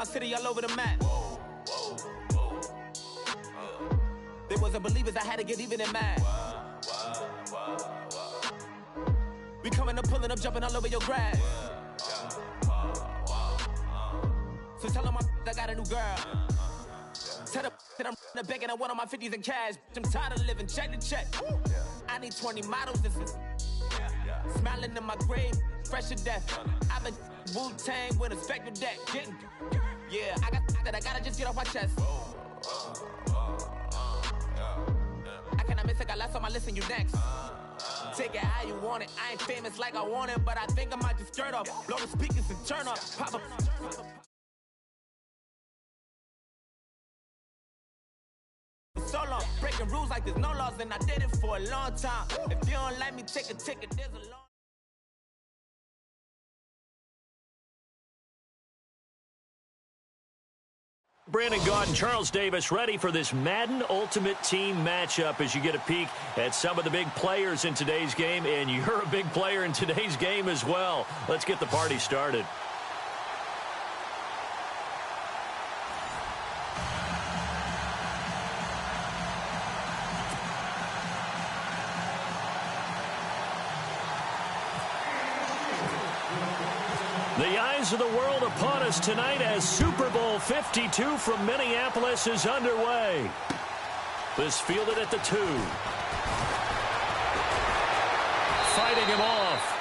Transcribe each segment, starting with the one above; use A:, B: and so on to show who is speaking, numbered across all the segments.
A: my city all over the map. They wasn't believers, I had to get even and mad. We coming up, pulling up, jumping all over your grass. So tell them I got a new girl. Tell them that I'm in the bank and I want all my 50s in cash. I'm tired of living check to check. I need 20 models, this is smiling in my grave, fresh to death. I've been Wu-Tang with a spectral deck. Yeah, I gotta just get off my chest. I cannot miss it, got last on my list and you next. Take it how you want it. I ain't famous like I want it, but I think I might just skirt off. Blow the speakers and turn up. Pop up. So long, breaking rules like there's no laws, and I did it for a long time. If you don't like me, take a ticket, there's a long.
B: Brandon Gaudin and Charles Davis ready for this Madden Ultimate Team matchup as you get a peek at some of the big players in today's game, and you're a big player in today's game as well. Let's get the party started. The eyes of the world upon us tonight as Super Bowl 52 from Minneapolis is underway. This fielded at the 2. Fighting him off.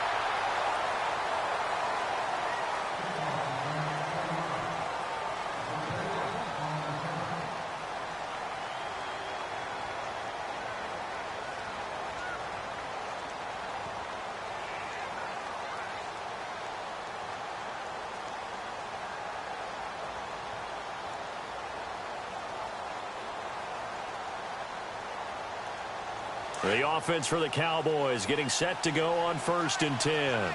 B: The offense for the Cowboys getting set to go on 1st and 10.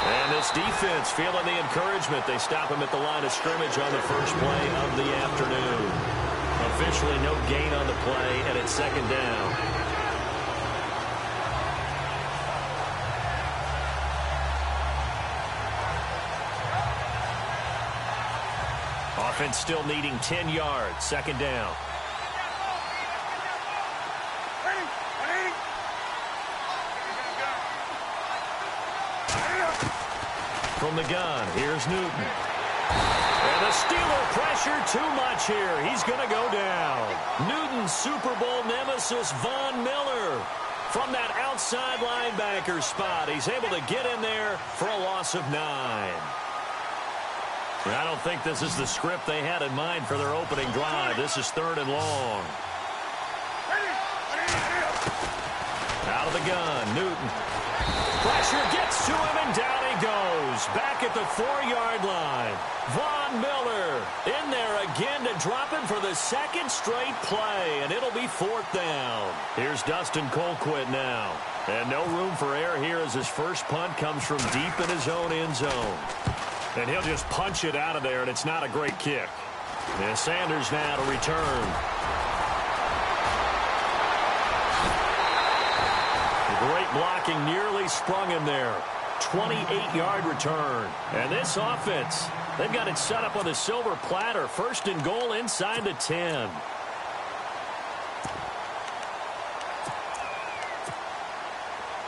B: And this defense feeling the encouragement. They stop him at the line of scrimmage on the first play of the afternoon. Officially no gain on the play, and it's 2nd down. Offense still needing 10 yards. 2nd down. From the gun, here's Newton. And the Steeler pressure too much here. He's going to go down. Newton's Super Bowl nemesis, Von Miller. From that outside linebacker spot, he's able to get in there for a loss of 9. I don't think this is the script they had in mind for their opening drive. This is 3rd and long. Out of the gun, Newton. Pressure gets to him, and down he goes. Back at the 4-yard line. Von Miller in there again to drop him for the 2nd straight play, and it'll be 4th down. Here's Dustin Colquitt now. And no room for error here as his first punt comes from deep in his own end zone. And he'll just punch it out of there, and it's not a great kick. And Sanders now to return. Great blocking, nearly sprung him there. 28-yard return. And this offense, they've got it set up on the silver platter. 1st and goal inside the 10.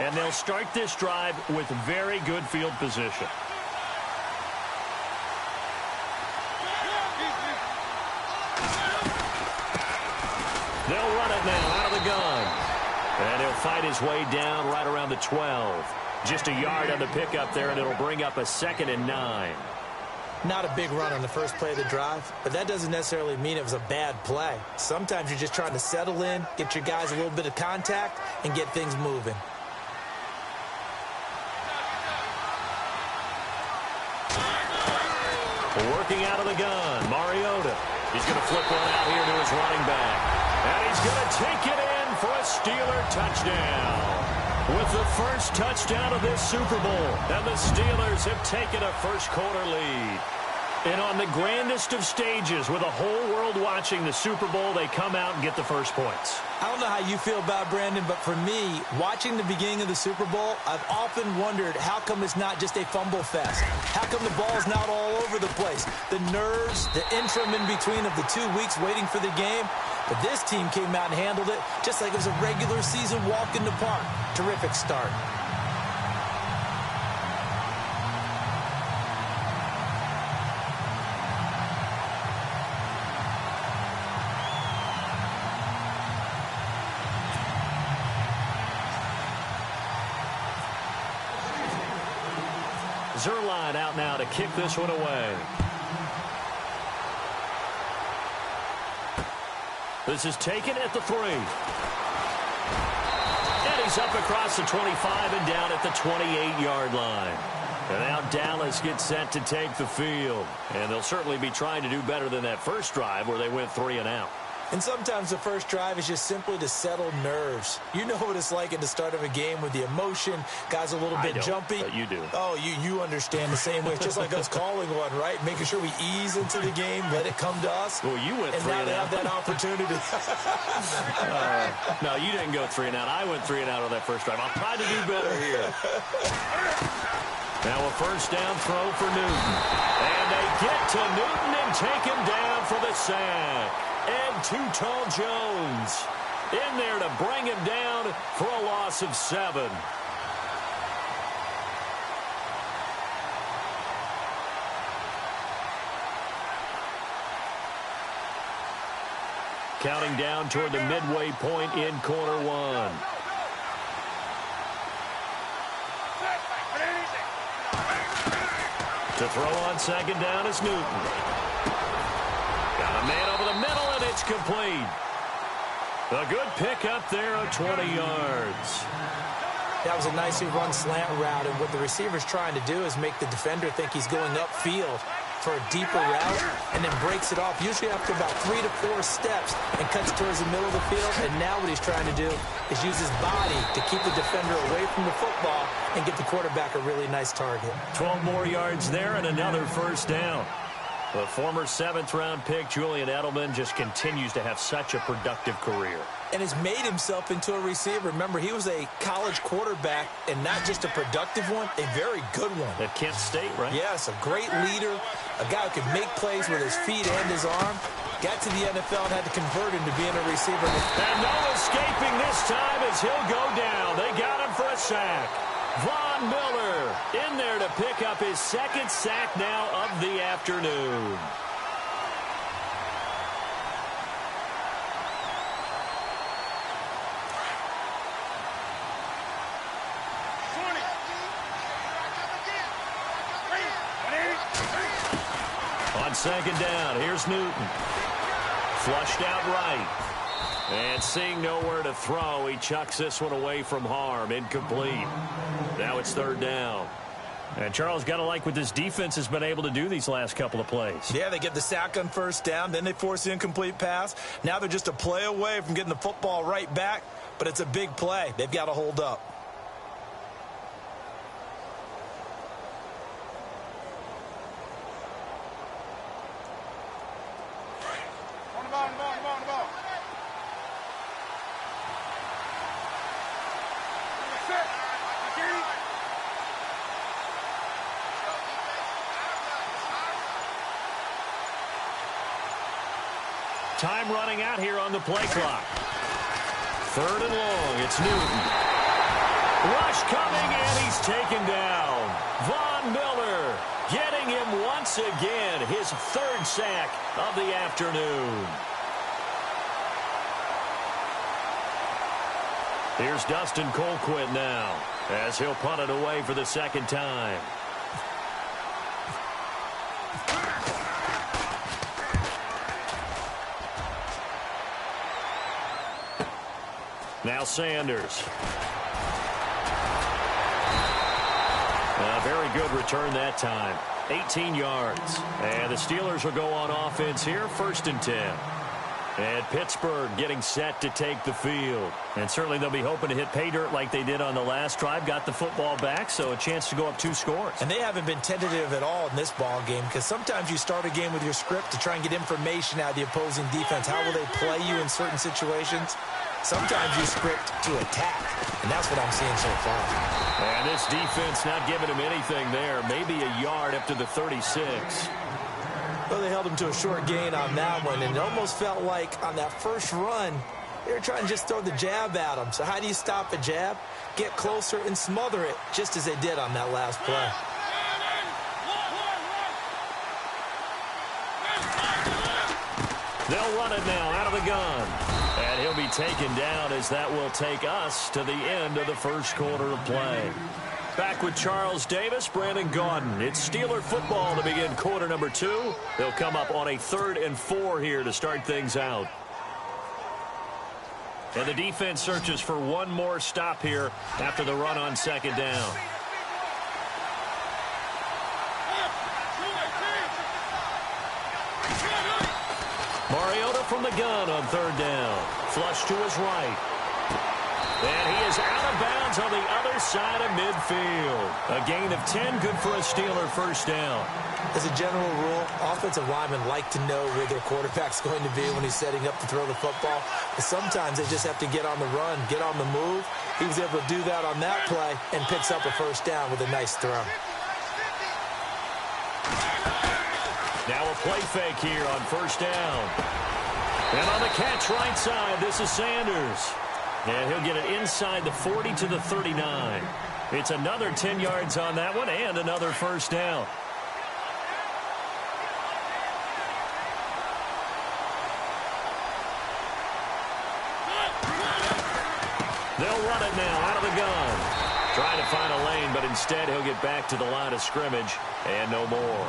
B: And they'll start this drive with very good field position. They'll run it now out of the gun. And he'll fight his way down right around the 12. Just a yard on the pickup there, and it'll bring up a 2nd and 9.
C: Not a big run on the first play of the drive, but that doesn't necessarily mean it was a bad play. Sometimes you're just trying to settle in, get your guys a little bit of contact, and get things moving.
B: Working out of the gun, Mariota. He's going to flip one out here to his running back. And he's going to take it in for a Steeler touchdown. With the first touchdown of this Super Bowl. And the Steelers have taken a first quarter lead. And on the grandest of stages, with the whole world watching the Super Bowl, they come out and get the first points.
C: I don't know how you feel about it, Brandon, but for me, watching the beginning of the Super Bowl, I've often wondered how come it's not just a fumble fest? How come the ball's not all over the place? The nerves, the interim in between of the 2 weeks waiting for the game. But this team came out and handled it just like it was a regular season walk in the park. Terrific start.
B: Zuerlein out now to kick this one away. This is taken at the 3. And he's up across the 25 and down at the 28-yard line. And now Dallas gets set to take the field. And they'll certainly be trying to do better than that first drive where they went 3 and out.
C: And sometimes the first drive is just simply to settle nerves. You know what it's like at the start of a game with the emotion. Guys a little bit jumpy.
B: But you do.
C: Oh, you understand the same way. It's just like us calling one, right? Making sure we ease into the game, let it come to us.
B: Well, you went 3 and out.
C: And now they have that opportunity.
B: No, you didn't go 3 and out. I went 3 and out on that first drive. I'll try to do better here. Now a first down throw for Newton. And they get to Newton and take him down for the sack. And Too Tall Jones in there to bring him down for a loss of 7. Counting down toward the midway point in quarter 1. To throw on second down is Newton. Got a man over the middle, and it's complete. A good pick up there of 20 yards.
C: That was a nicely run slant route, and what the receiver's trying to do is make the defender think he's going upfield for a deeper route, and then breaks it off, usually after about 3 to 4 steps, and cuts towards the middle of the field. And now what he's trying to do is use his body to keep the defender away from the football and get the quarterback a really nice target.
B: 12 more yards there and another first down. The former 7th-round pick, Julian Edelman, just continues to have such a productive career.
C: And has made himself into a receiver. Remember, he was a college quarterback, and not just a productive one, a very good one.
B: At Kent State, right?
C: Yes, a great leader, a guy who could make plays with his feet and his arm. Got to the NFL and had to convert him to being a receiver.
B: And no escaping this time as he'll go down. They got him for a sack. Von Miller in there to pick up his 2nd sack now of the afternoon. On second down, here's Newton. Flushed out right. And seeing nowhere to throw, he chucks this one away from harm. Incomplete. Now it's 3rd down. And Charles, got to like what this defense has been able to do these last couple of plays.
C: Yeah, they get the sack on first down, then they force the incomplete pass. Now they're just a play away from getting the football right back, but it's a big play. They've got to hold up.
B: Time running out here on the play clock. 3rd and long. It's Newton. Rush coming, and he's taken down. Von Miller getting him once again. His 3rd sack of the afternoon. Here's Dustin Colquitt now as he'll punt it away for the 2nd time. Now Sanders. A very good return that time. 18 yards. And the Steelers will go on offense here, 1st and 10. And Pittsburgh getting set to take the field. And certainly they'll be hoping to hit pay dirt like they did on the last drive. Got the football back, so a chance to go up 2 scores.
C: And they haven't been tentative at all in this ball game, because sometimes you start a game with your script to try and get information out of the opposing defense. How will they play you in certain situations? Sometimes you script to attack, and that's what I'm seeing so far.
B: And this defense not giving him anything there. Maybe a yard up to the 36.
C: Well, they held him to a short gain on that one, and it almost felt like on that first run, they were trying to just throw the jab at him. So how do you stop a jab? Get closer and smother it, just as they did on that last play.
B: They'll run it now out of the gun. And he'll be taken down as that will take us to the end of the first quarter of play. Back with Charles Davis, Brandon Gaudin. It's Steeler football to begin quarter number 2. They'll come up on a 3rd and 4 here to start things out. And the defense searches for one more stop here after the run on 2nd down. Mariota from the gun on 3rd down. Flush to his right. And he is out of bounds on the other side of midfield. A gain of 10, good for a Steeler first down.
C: As a general rule, offensive linemen like to know where their quarterback's going to be when he's setting up to throw the football. But sometimes they just have to get on the run, get on the move. He was able to do that on that play and picks up a first down with a nice throw.
B: Now a play fake here on 1st down. And on the catch right side, this is Sanders. And he'll get it inside the 40 to the 39. It's another 10 yards on that one and another first down. They'll run it now out of the gun. Trying to find a lane, but instead he'll get back to the line of scrimmage and no more.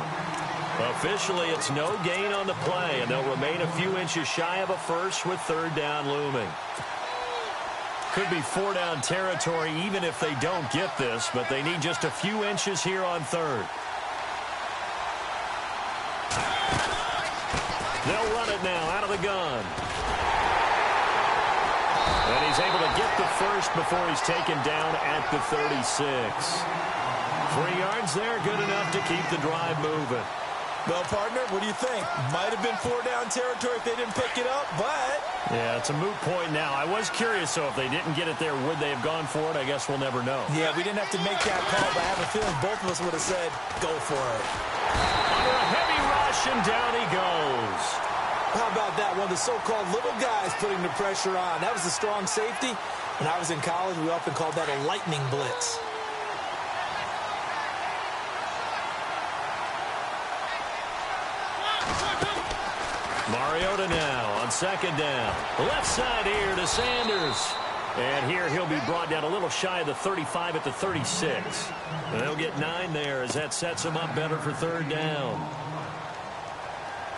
B: Officially, it's no gain on the play, and they'll remain a few inches shy of a first with 3rd down looming. Could be 4-down territory even if they don't get this, but they need just a few inches here on 3rd. They'll run it now out of the gun. And he's able to get the first before he's taken down at the 36. 3 yards there, good enough to keep the drive moving.
C: Well, partner, what do you think? Might have been 4-down territory if they didn't pick it up, but...
B: Yeah, it's a moot point now. I was curious, so if they didn't get it there, would they have gone for it? I guess we'll never know.
C: Yeah, we didn't have to make that call, but I have a feeling both of us would have said, go for it.
B: Under a heavy rush, and down he goes.
C: How about that? One of the so-called little guys putting the pressure on. That was a strong safety. When I was in college, we often called that a lightning blitz.
B: Mariota now on 2nd down. Left side here to Sanders. And here he'll be brought down a little shy of the 35 at the 36. And they'll get 9 there as that sets him up better for 3rd down.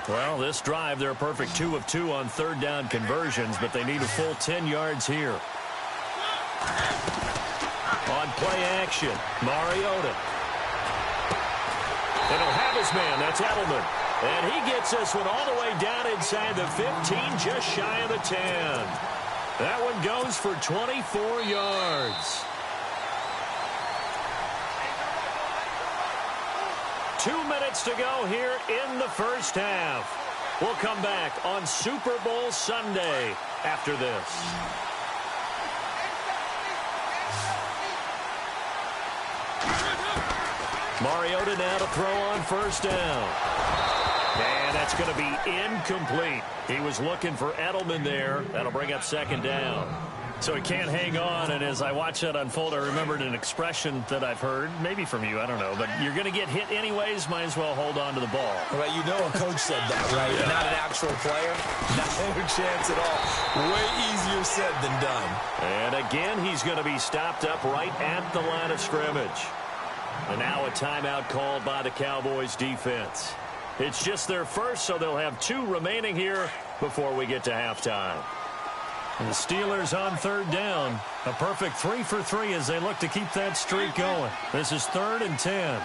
B: Well, this drive, they're a perfect 2 of 2 on 3rd down conversions, but they need a full 10 yards here. On play action, Mariota. And he'll have his man, that's Edelman. And he gets this one all the way down inside the 15, just shy of the 10. That one goes for 24 yards. 2 minutes to go here in the first half. We'll come back on Super Bowl Sunday after this. Mariota now to throw on 1st down. And that's going to be incomplete. He was looking for Edelman there. That'll bring up 2nd down. So he can't hang on, and as I watch that unfold, I remembered an expression that I've heard, maybe from you, I don't know, but you're going to get hit anyways, might as well hold on to the ball.
C: Right, you know a coach said that, right? Yeah. Not an actual player. No chance at all. Way easier said than done.
B: And again, he's going to be stopped up right at the line of scrimmage. And now a timeout called by the Cowboys defense. It's just their first, so they'll have 2 remaining here before we get to halftime. And the Steelers on 3rd down. A perfect 3 for 3 as they look to keep that streak going. This is 3rd and 10.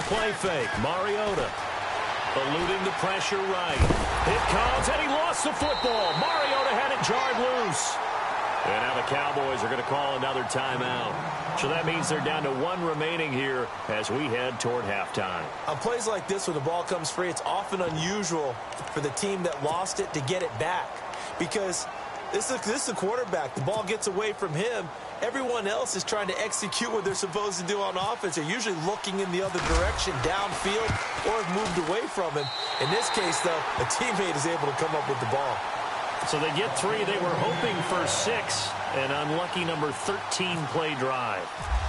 B: play fake. Mariota eluding the pressure right. It comes, and he lost the football. Mariota had it jarred loose. And now the Cowboys are going to call another timeout. So that means they're down to one remaining here as we head toward halftime.
C: On plays like this, when the ball comes free, it's often unusual for the team that lost it to get it back. Because this is a quarterback. The ball gets away from him. Everyone else is trying to execute what they're supposed to do on offense. They're usually looking in the other direction, downfield, or have moved away from him. In this case, though, a teammate is able to come up with the ball.
B: So they get 3. They were hoping for 6. An unlucky number 13 play drive.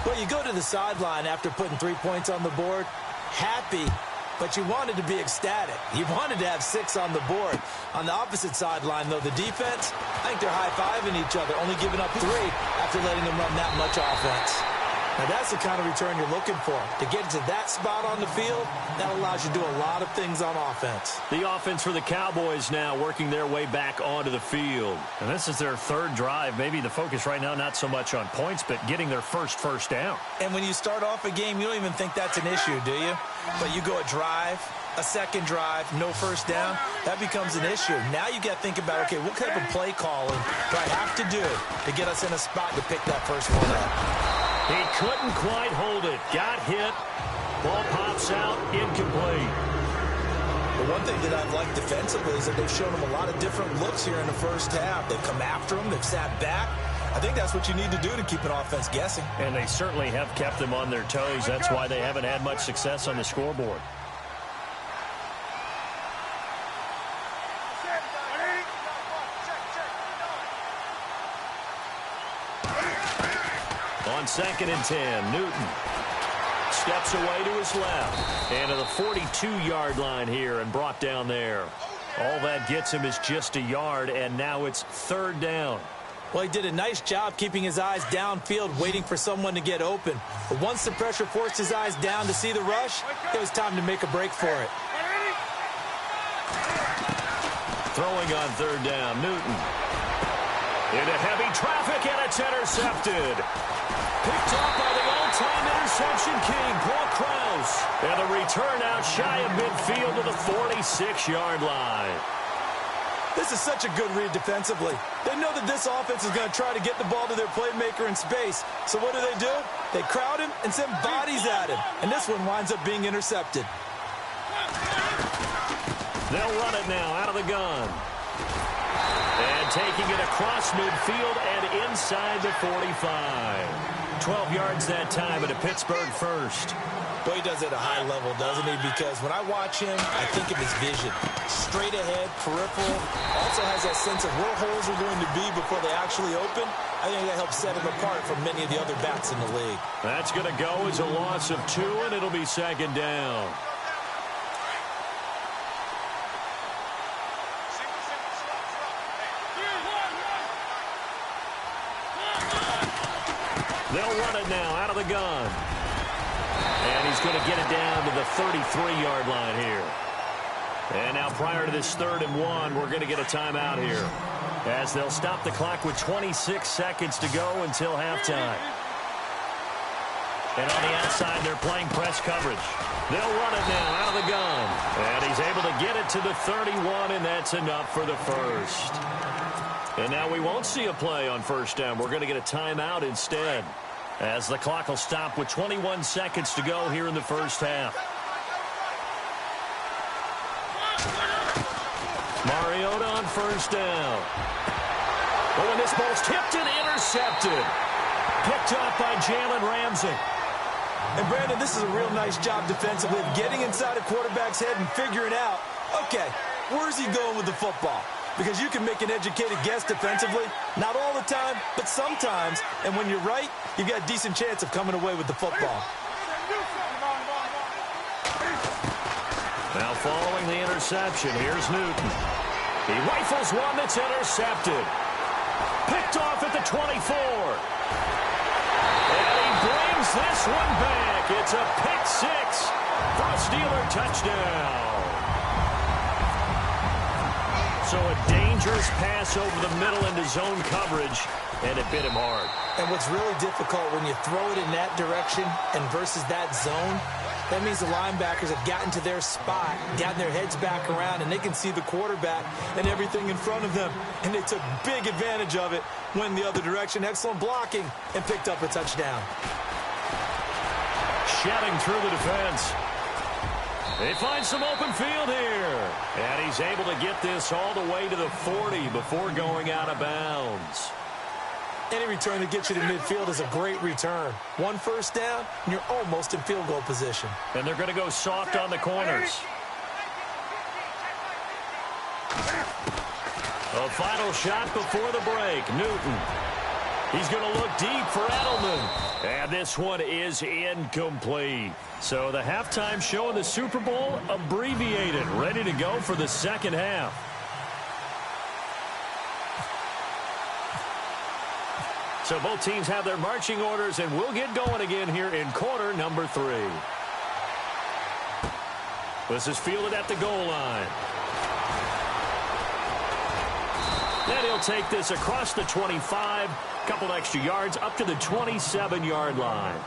C: Well, you go to the sideline after putting 3 points on the board, happy, but you wanted to be ecstatic. You wanted to have 6 on the board. On the opposite sideline, though, the defense, I think they're high-fiving each other, only giving up 3 after letting them run that much offense. Now, that's the kind of return you're looking for. To get to that spot on the field, that allows you to do a lot of things on offense.
B: The offense for the Cowboys now working their way back onto the field. And this is their 3rd drive. Maybe the focus right now not so much on points, but getting their first down.
C: And when you start off a game, you don't even think that's an issue, do you? But you go a drive, a second drive, no first down, that becomes an issue. Now you got to think about, okay, what type of play calling do I have to do to get us in a spot to pick that first one up?
B: He couldn't quite hold it. Got hit. Ball pops out. Incomplete.
C: The one thing that I've liked defensively is that they've shown him a lot of different looks here in the first half. They've come after him. They've sat back. I think that's what you need to do to keep an offense guessing.
B: And they certainly have kept them on their toes. That's why they haven't had much success on the scoreboard. On 2nd and 10, Newton steps away to his left. And to the 42-yard line here and brought down there. All that gets him is just a yard, and now it's 3rd down.
C: Well, he did a nice job keeping his eyes downfield, waiting for someone to get open. But once the pressure forced his eyes down to see the rush, it was time to make a break for it.
B: Throwing on 3rd down, Newton. Into heavy traffic, and it's intercepted. Picked off by the all-time interception king, Paul Krause. And the return out shy of midfield to the 46-yard line.
C: This is such a good read defensively. They know that this offense is going to try to get the ball to their playmaker in space. So what do? They crowd him and send bodies at him. And this one winds up being intercepted.
B: They'll run it now out of the gun. And taking it across midfield and inside the 45. 12 yards that time at a Pittsburgh first.
C: Boy, he does it at a high level, doesn't he? Because when I watch him, I think of his vision. Straight ahead, peripheral. Also has that sense of where holes are going to be before they actually open. I think that helps set him apart from many of the other backs in the league.
B: That's going to go as a loss of 2, and it'll be 2nd down. They'll run it now out of the gun. And he's going to get it down to the 33-yard line here. And now prior to this 3rd and 1, we're going to get a timeout here, as they'll stop the clock with 26 seconds to go until halftime. And on the outside, they're playing press coverage. They'll run it now out of the gun. And he's able to get it to the 31, and that's enough for the first. And now we won't see a play on 1st down. We're going to get a timeout instead, as the clock will stop with 21 seconds to go here in the first half. Mariota on 1st down. Oh, and this ball's tipped and intercepted. Picked off by Jalen Ramsey.
C: And, Brandon, this is a real nice job defensively of getting inside a quarterback's head and figuring out, okay, where's he going with the football? Because you can make an educated guess defensively, not all the time, but sometimes. And when you're right, you've got a decent chance of coming away with the football.
B: Now following the interception, here's Newton. He rifles one that's intercepted. Picked off at the 24. And he brings this one back. It's a pick 6 for a Steeler touchdown. So a dangerous pass over the middle into zone coverage, and it bit him hard.
C: And what's really difficult when you throw it in that direction and versus that zone, That means the linebackers have gotten to their spot, gotten their heads back around, and they can see the quarterback and everything in front of them. And they took big advantage of it, went the other direction. Excellent blocking, and picked up a touchdown.
B: Shedding through the defense. They find some open field here. And he's able to get this all the way to the 40 before going out of bounds.
C: Any return that gets you to midfield is a great return. One first down, and you're almost in field goal position.
B: And they're going to go soft on the corners. A final shot before the break. Newton. He's going to look deep for Edelman. And this one is incomplete. So the halftime show in the Super Bowl abbreviated. Ready to go for the second half. So both teams have their marching orders, and we'll get going again here in quarter number 3. This is fielded at the goal line. And he'll take this across the 25, couple extra yards, up to the 27-yard line.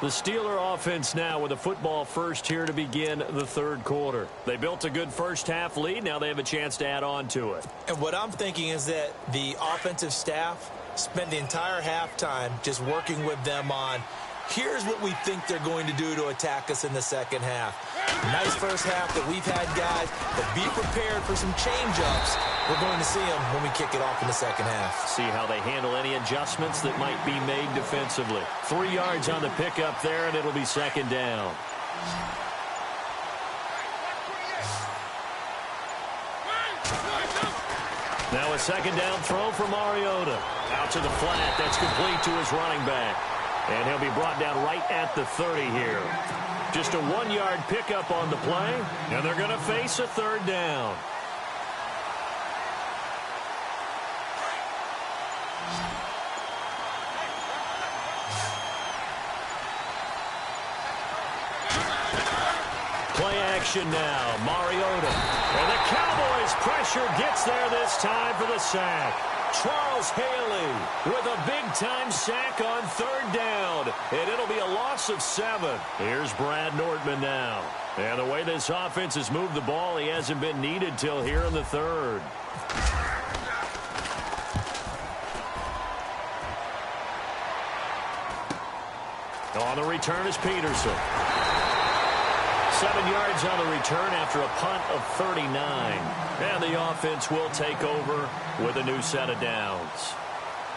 B: The Steeler offense now with a football first here to begin the third quarter. They built a good first half lead. Now they have a chance to add on to it.
C: And what I'm thinking is that the offensive staff spend the entire halftime just working with them on, here's what we think they're going to do to attack us in the second half. Nice first half that we've had, guys, but be prepared for some change-ups. We're going to see them when we kick it off in the second half.
B: See how they handle any adjustments that might be made defensively. 3 yards on the pickup there, and it'll be second down. Now a second down throw for Mariota. Out to the flat. That's complete to his running back. And he'll be brought down right at the 30 here. Just a 1-yard pickup on the play, and they're going to face a third down. Play action now. Mariota. And the Cowboys pressure gets there this time for the sack. Charles Haley with a big-time sack on third down. And it'll be a loss of 7. Here's Brad Nordman now. And the way this offense has moved the ball, he hasn't been needed till here in the third. On the return is Peterson. 7 yards on the return after a punt of 39. And the offense will take over with a new set of downs.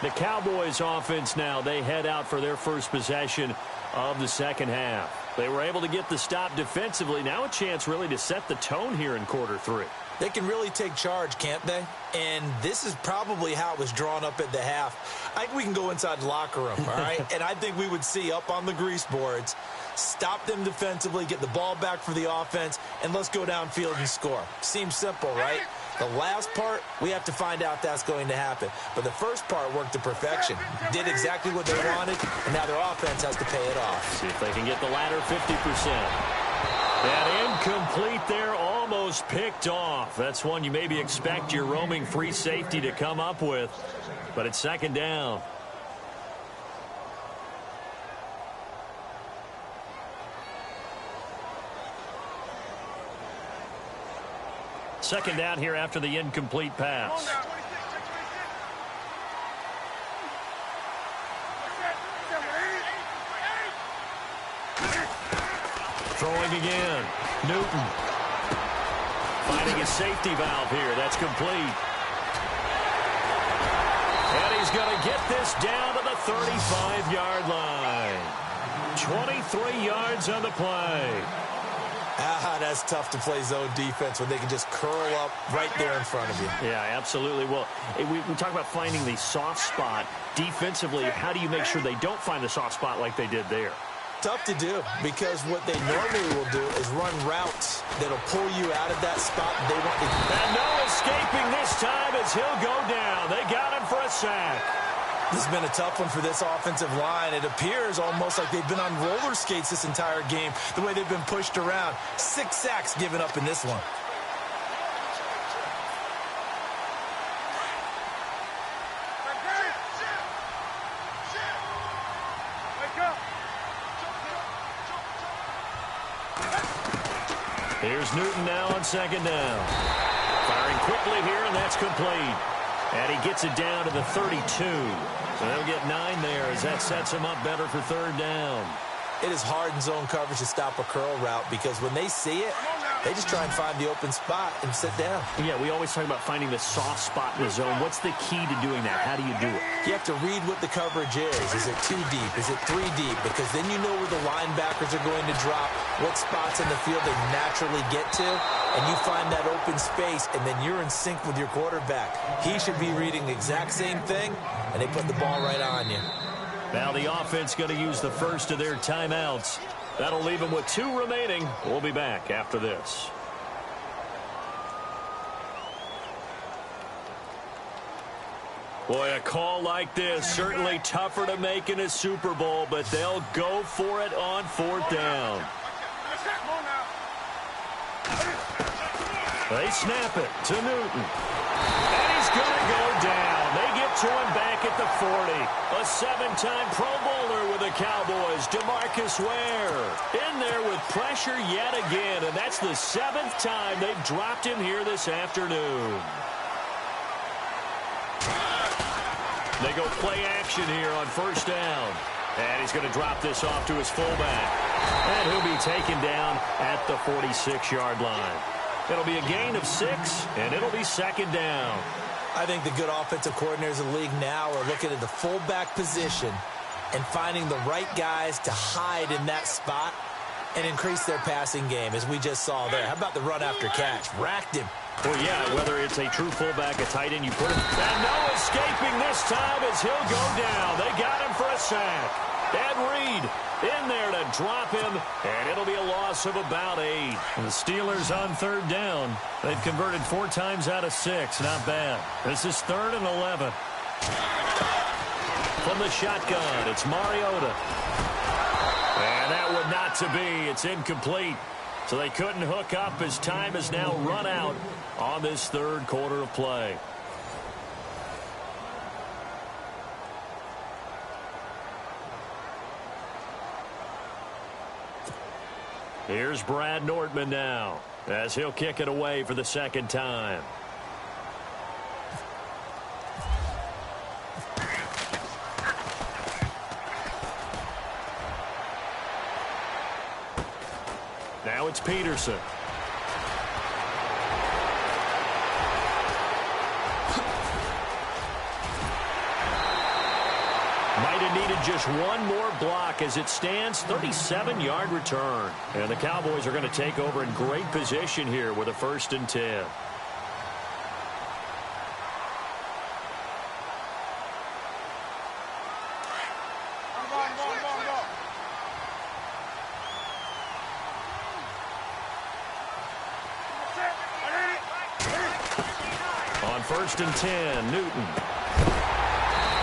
B: The Cowboys offense now, they head out for their first possession of the second half. They were able to get the stop defensively. Now a chance really to set the tone here in quarter 3.
C: They can really take charge, can't they? And this is probably how it was drawn up at the half. I think we can go inside the locker room, all right? And I think we would see up on the grease boards, stop them defensively, get the ball back for the offense, and let's go downfield and score. Seems simple, right? The last part, we have to find out that's going to happen. But the first part worked to perfection. Did exactly what they wanted, and now their offense has to pay it off.
B: See if they can get the latter 50%. And incomplete there, almost picked off. That's one you maybe expect your roaming free safety to come up with. But it's second down. Second down here after the incomplete pass. Throwing again. Newton. Finding his safety valve here. That's complete. And he's going to get this down to the 35-yard line. 23 yards on the play.
C: That's tough to play zone defense when they can just curl up right there in front of you.
B: Yeah, absolutely. Well, we talk about finding the soft spot. Defensively, how do you make sure they don't find the soft spot like they did there?
C: Tough to do, because what they normally will do is run routes that'll pull you out of that spot they want to.
B: And no escaping this time as he'll go down. They got him for a sack.
C: This has been a tough one for this offensive line. It appears almost like they've been on roller skates this entire game, the way they've been pushed around. 6 sacks given up in this one.
B: Here's Newton now on second down. Firing quickly here, and that's complete. And he gets it down to the 32. So they'll get 9 there as that sets him up better for third down.
C: It is hard in zone coverage to stop a curl route because when they see it, they just try and find the open spot and sit down.
B: Yeah, we always talk about finding the soft spot in the zone. What's the key to doing that? How do you do it?
C: You have to read what the coverage is. Is it 2 deep? Is it 3 deep? Because then you know where the linebackers are going to drop, what spots in the field they naturally get to, and you find that open space, and then you're in sync with your quarterback. He should be reading the exact same thing, and they put the ball right on you.
B: Now the offense going to use the first of their timeouts. That'll leave them with 2 remaining. We'll be back after this. Boy, a call like this, certainly tougher to make in a Super Bowl, but they'll go for it on 4th down. They snap it to Newton. And he's going to go down. They get to him back at the 40. A 7-time Pro Bowler with the Cowboys, DeMarcus Ware. In there with pressure yet again, and that's the 7th time they've dropped him here this afternoon. They go play action here on 1st down. And he's going to drop this off to his fullback. And he'll be taken down at the 46-yard line. It'll be a gain of 6, and it'll be 2nd down.
C: I think the good offensive coordinators in the league now are looking at the fullback position and finding the right guys to hide in that spot and increase their passing game, as we just saw there. How about the run after catch? Racked him.
B: Well, yeah, whether it's a true fullback, a tight end, you put him. And no escaping this time as he'll go down. They got him for a sack. Ed Reed in there to drop him, and it'll be a loss of about 8. And the Steelers on 3rd down. They've converted 4 times out of 6. Not bad. This is 3rd and 11. From the shotgun, it's Mariota. And that would not to be. It's incomplete. So they couldn't hook up as time is now run out on this 3rd quarter of play. Here's Brad Nortman now as he'll kick it away for the 2nd time. Now it's Peterson. Might have needed just one more block as it stands. 37-yard return. And the Cowboys are going to take over in great position here with a 1st and 10. On 1st and 10, Newton.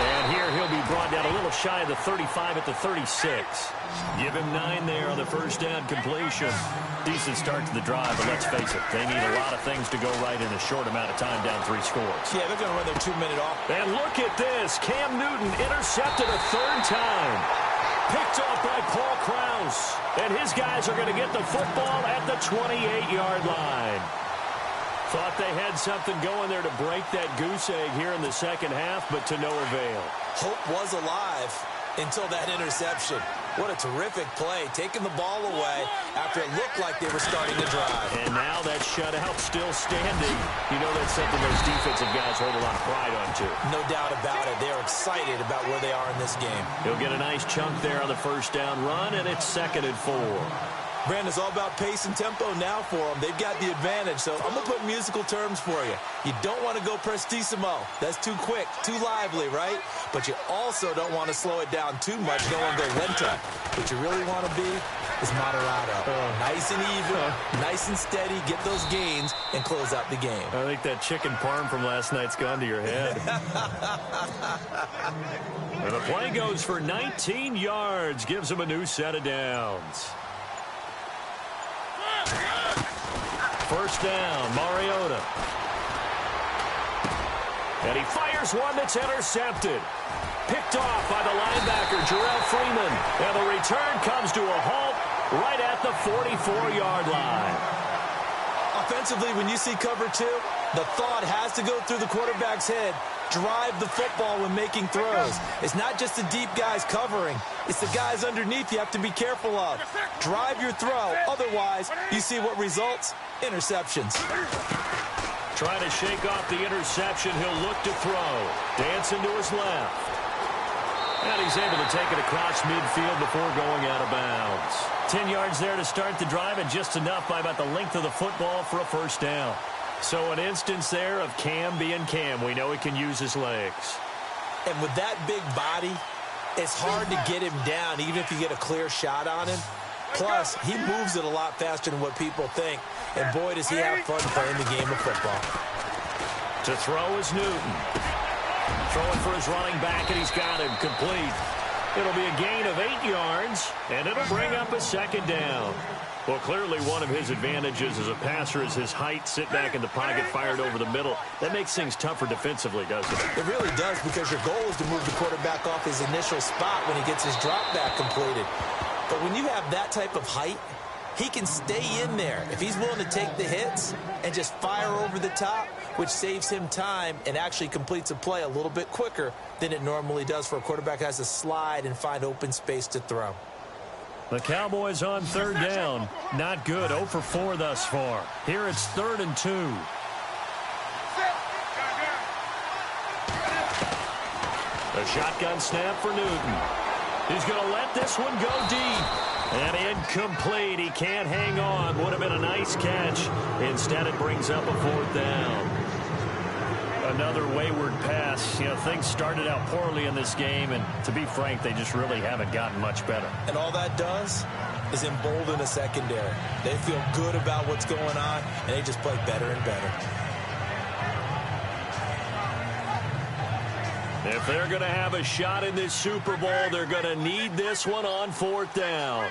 B: And here he'll be brought down a little shy of the 35 at the 36. Give him 9 there on the 1st down completion. Decent start to the drive, but let's face it, they need a lot of things to go right in a short amount of time down 3 scores.
C: Yeah, they're going to run their 2-minute off.
B: And look at this. Cam Newton intercepted a 3rd time. Picked off by Paul Krause. And his guys are going to get the football at the 28-yard line. Thought they had something going there to break that goose egg here in the 2nd half, but to no avail.
C: Hope was alive until that interception. What a terrific play, taking the ball away after it looked like they were starting to drive.
B: And now that shutout still standing. You know that's something those defensive guys hold a lot of pride on, too.
C: No doubt about it. They're excited about where they are in this game.
B: He'll get a nice chunk there on the 1st down run, and it's 2nd and 4.
C: Brandon, it's all about pace and tempo now for them. They've got the advantage, so I'm going to put musical terms for you. You don't want to go prestissimo. That's too quick, too lively, right? But you also don't want to slow it down too much. You don't want to go lento. What you really want to be is moderato. Nice and even, nice and steady, get those gains, and close out the game.
B: I think that chicken parm from last night's gone to your head. And the play goes for 19 yards, gives him a new set of downs. 1st down, Mariota. And he fires one that's intercepted. Picked off by the linebacker, Jarrell Freeman. And the return comes to a halt right at the 44-yard line.
C: Offensively, when you see cover two, the thought has to go through the quarterback's head. Drive the football when making throws. It's not just the deep guys covering. It's the guys underneath you have to be careful of. Drive your throw. Otherwise, you see what results? Interceptions.
B: Trying to shake off the interception. He'll look to throw. Dancing to his left. And he's able to take it across midfield before going out of bounds. 10 yards there to start the drive, and just enough by about the length of the football for a first down. So an instance there of Cam being Cam. We know he can use his legs.
C: And with that big body, it's hard to get him down, even if you get a clear shot on him. Plus, he moves it a lot faster than what people think. And boy, does he have fun playing the game of football.
B: To throw is Newton. Throwing for his running back, and he's got him complete. It'll be a gain of 8 yards, and it'll bring up a second down. Well, clearly one of his advantages as a passer is his height. Sit back in the pocket, fired over the middle. That makes things tougher defensively, doesn't it?
C: It really does, because your goal is to move the quarterback off his initial spot when he gets his drop back completed. But when you have that type of height, he can stay in there if he's willing to take the hits and just fire over the top, which saves him time and actually completes a play a little bit quicker than it normally does for a quarterback who has to slide and find open space to throw.
B: The Cowboys on third down. Not good. 0 for 4 thus far. Here it's 3rd and 2. A shotgun snap for Newton. He's going to let this one go deep. And incomplete. He can't hang on. Would have been a nice catch. Instead, it brings up a 4th down. Another wayward pass. You know, things started out poorly in this game, and to be frank, they just really haven't gotten much better.
C: And all that does is embolden a secondary. They feel good about what's going on, and they just play better and better.
B: If they're going to have a shot in this Super Bowl, they're going to need this one on 4th down.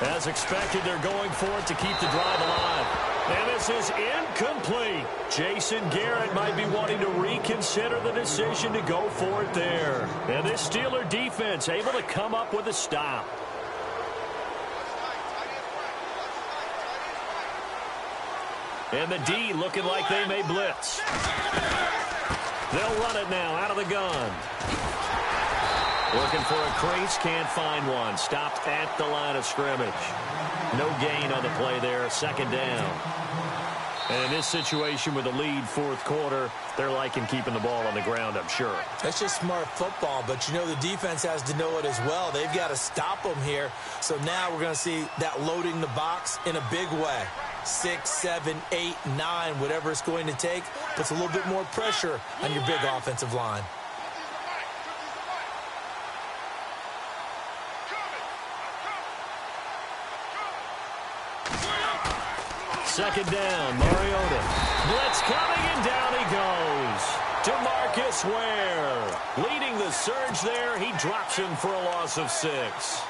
B: As expected, they're going for it to keep the drive alive. And this is incomplete. Jason Garrett might be wanting to reconsider the decision to go for it there. And this Steeler defense able to come up with a stop. And the D looking like they may blitz. They'll run it now out of the gun. Looking for a crease, can't find one. Stopped at the line of scrimmage. No gain on the play there, 2nd down. And in this situation with the lead 4th quarter, they're liking keeping the ball on the ground, I'm sure.
C: That's just smart football, but you know the defense has to know it as well. They've got to stop them here. So now we're going to see that loading the box in a big way. 6, 7, 8, 9, whatever it's going to take, puts a little bit more pressure on your big offensive line.
B: Second down, Mariota. Blitz coming, and down he goes. DeMarcus Ware leading the surge there. He drops him for a loss of 6.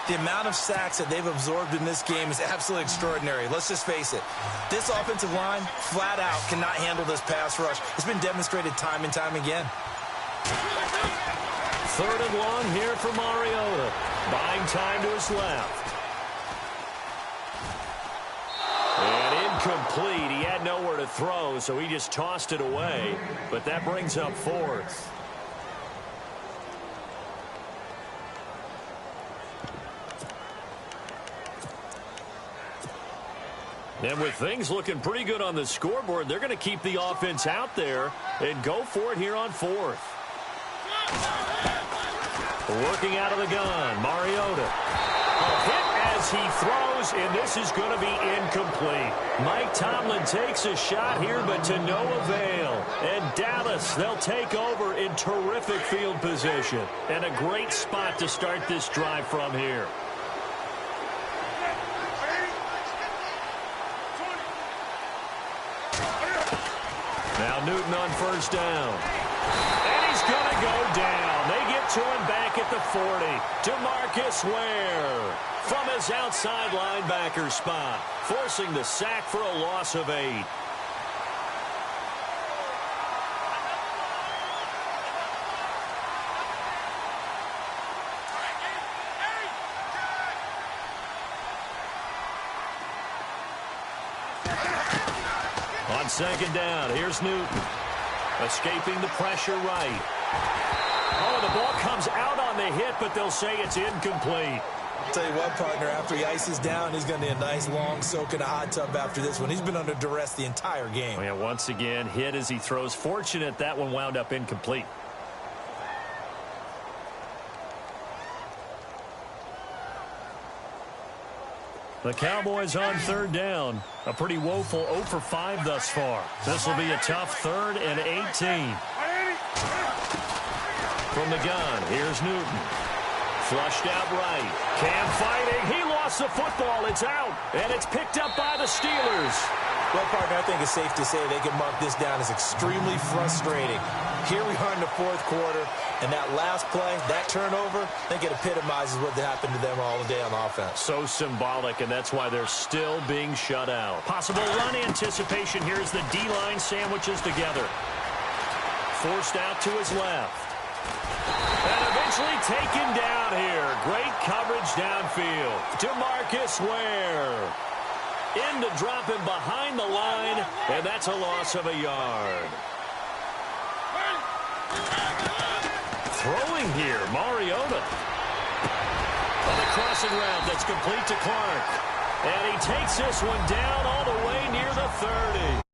C: The amount of sacks that they've absorbed in this game is absolutely extraordinary. Let's just face it. This offensive line, flat out, cannot handle this pass rush. It's been demonstrated time and time again.
B: 3rd and long here for Mariota. Buying time to his left. And incomplete. He had nowhere to throw, so he just tossed it away. But that brings up 4th. And with things looking pretty good on the scoreboard, they're going to keep the offense out there and go for it here on 4th. Working out of the gun, Mariota. A hit as he throws, and this is going to be incomplete. Mike Tomlin takes a shot here, but to no avail. And Dallas, they'll take over in terrific field position. And a great spot to start this drive from here. Now Newton on 1st down. And he's going to go down. They get to him back at the 40. DeMarcus Ware from his outside linebacker spot, forcing the sack for a loss of 8. On second down, here's Newton. Escaping the pressure right. Oh, the ball comes out on the hit, but they'll say it's incomplete.
C: I'll tell you what, partner, after he ices down, he's going to need a nice long soak in a hot tub after this one. He's been under duress the entire game.
B: Yeah, once again, hit as he throws. Fortunate that one wound up incomplete. The Cowboys on third down. A pretty woeful 0 for 5 thus far. This will be a tough 3rd and 18. From the gun, here's Newton. Flushed out right. Cam fighting. He lost the football. It's out. And it's picked up by the Steelers.
C: Well, partner, I think it's safe to say they can mark this down as extremely frustrating. Here we are in the 4th quarter, and that last play, that turnover, I think it epitomizes what happened to them all day on offense.
B: So symbolic, and that's why they're still being shut out. Possible run anticipation. Here's the D-line sandwiches together. Forced out to his left. And eventually taken down here. Great coverage downfield. DeMarcus Ware. In to drop him behind the line, and that's a loss of a yard. Throwing here, Mariota. On the crossing route, that's complete to Clark. And he takes this one down all the way near the 30.